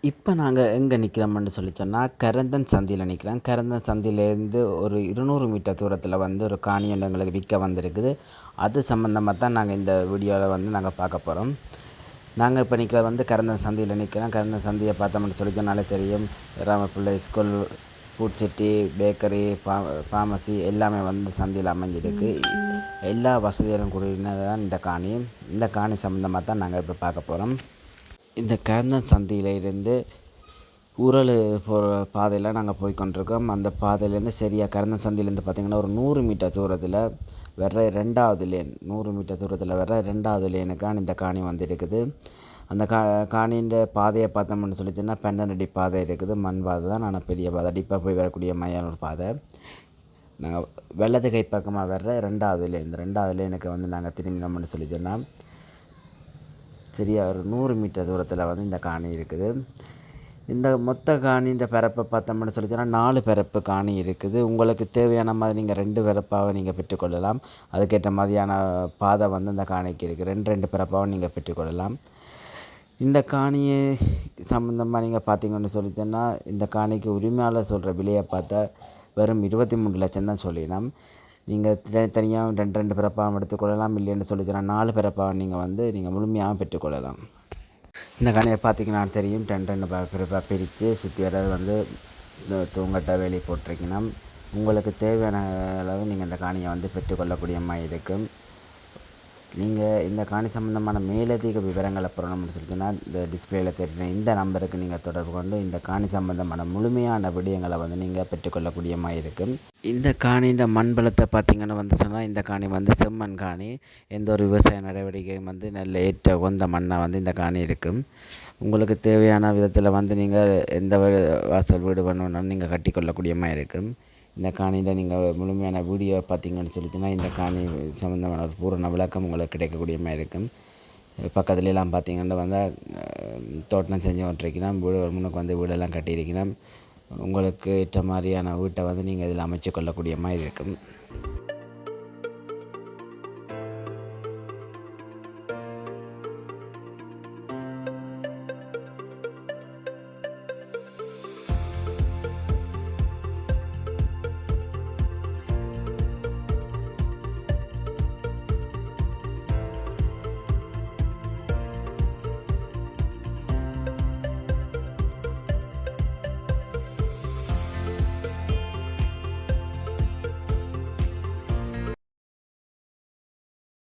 இப்போ நாங்கள் எங்கே நிற்கிறோம்னு சொல்லி சொன்னால் கரந்தன் சந்தியில் நிற்கிறோம். கரந்தன் சந்தியிலேருந்து ஒரு 200 மீட்டர் தூரத்தில் வந்து ஒரு காணி ஒன்று எங்களுக்கு விற்க வந்திருக்குது. அது சம்மந்தமாக தான் நாங்கள் இந்த வீடியோவில் வந்து நாங்கள் பார்க்க போகிறோம். நாங்கள் இப்போ நிற்கிறது வந்து கரந்தன் சந்தியில் நிற்கிறோம். கரந்தன் சந்தியை பார்த்தோம்னு சொல்லி சொன்னாலே தெரியும். Ramapillai school, food city, bakery, pharmacy எல்லாமே வந்து சந்தியில் அமைஞ்சிருக்கு. எல்லா வசதிகளும் கூடினதான் இந்த காணி. இந்த காணி சம்மந்தமாக தான் நாங்கள் இப்போ பார்க்க போகிறோம். இந்த கரந்தன் சந்தியிலிருந்து ஊரல் போகிற பாதையில் நாங்கள் போய் கொண்டிருக்கோம். அந்த பாதையிலேருந்து சரியாக கரந்தன் சந்தியிலேருந்து பார்த்திங்கன்னா ஒரு 100 மீட்டர் தூரத்தில் வர்ற 2வது லேன், 100 மீட்டர் தூரத்தில் வர்ற 2வது லேனுக்கான இந்த காணி வந்து இருக்குது. அந்த காணியின் பாதையை பார்த்தோம்னு சொல்லிச்சுன்னா 12 அடி பாதை இருக்குது. மண் பாதை தான், ஆனால் பெரிய பாதை, அடிப்பாக போய் வரக்கூடிய மையான ஒரு பாதை. நாங்கள் வெள்ளது கை பக்கமாக வர்ற 2வது லேன், இந்த 2வது லேனுக்கு வந்து நாங்கள் திரும்பினோம்னு சொல்லி சொன்னால் சரியாக ஒரு 100 மீட்டர் தூரத்தில் வந்து இந்த காணி இருக்குது. இந்த மொத்த காணின்ற பரப்பை பார்த்தோம்னு சொல்லி சொன்னால் 4 பரப்பு காணி இருக்குது. உங்களுக்கு தேவையான மாதிரி நீங்கள் 2 பரப்பாக நீங்கள் பெற்றுக்கொள்ளலாம். அதுக்கேற்ற மாதிரியான பாதை வந்து இந்த காணிக்கு இருக்குது. 2 பரப்பாக நீங்கள் பெற்றுக்கொள்ளலாம். இந்த காணியை சம்மந்தமாக நீங்கள் பார்த்தீங்கன்னு சொல்லி சொன்னால் இந்த காணிக்கு உரிமையாளர் சொல்கிற விலையை பார்த்தா வெறும் 23 லட்சம் தான் சொல்லினோம். நீங்கள் தனியாக 2 பிறப்பாகவும் எடுத்துக்கொள்ளலாம். இல்லைன்னு சொல்லி சொன்னால் 4 பிறப்பாக நீங்கள் முழுமையாக பெற்றுக்கொள்ளலாம். இந்த காணியை பார்த்திங்கன்னா தெரியும். 2 பிறப்பாக பிரித்து சுற்றி வர வந்து தூங்கட்ட வேலி போட்டிருக்கணும். உங்களுக்கு தேவையான அளவு நீங்கள் இந்த காணியை வந்து பெற்றுக்கொள்ளக்கூடிய மாதிரி இருக்கும். நீங்கள் இந்த காணி சம்மந்தமான மேலதிக விவரங்களை பெறணும்னு சொல்லிட்டுனா இந்த டிஸ்பிளேயில் தெரியுற இந்த நம்பருக்கு நீங்கள் தொடர்பு கொண்டு இந்த காணி சம்மந்தமான முழுமையான விடயங்களை வந்து நீங்கள் பெற்றுக்கொள்ளக்கூடிய மாதிரி இருக்கும். இந்த காணின்ற மண்பலத்தை பார்த்திங்கன்னு வந்து சொன்னால் இந்த காணி வந்து செம்மண் காணி. எந்த ஒரு விவசாய நடவடிக்கையும் வந்து நல்ல ஏற்ற உகந்த மண்ணாக வந்து இந்த காணி இருக்கும். உங்களுக்கு தேவையான விதத்தில் வந்து நீங்கள் எந்த வாசல் வீடு பண்ணணுன்னாலும் நீங்கள் கட்டிக்கொள்ளக்கூடிய மாதிரி இருக்கும். இந்த காணியில் நீங்கள் முழுமையான வீடியோ பார்த்தீங்கன்னு சொல்லிட்டுனா இந்த காணி சம்மந்தமான ஒரு பூரண விளக்கம் உங்களுக்கு கிடைக்கக்கூடிய மாதிரி இருக்கும். பக்கத்துலலாம் பார்த்திங்கன்னா வந்தால் தோட்டம் செஞ்சு கொண்டிருக்கணும். வீடு முன்னுக்கு வந்து வீடெல்லாம் கட்டியிருக்கணும். உங்களுக்கு ஏற்ற மாதிரியான வீட்டை வந்து நீங்கள் இதில் அமைச்சு கொள்ளக்கூடிய மாதிரி இருக்கும்.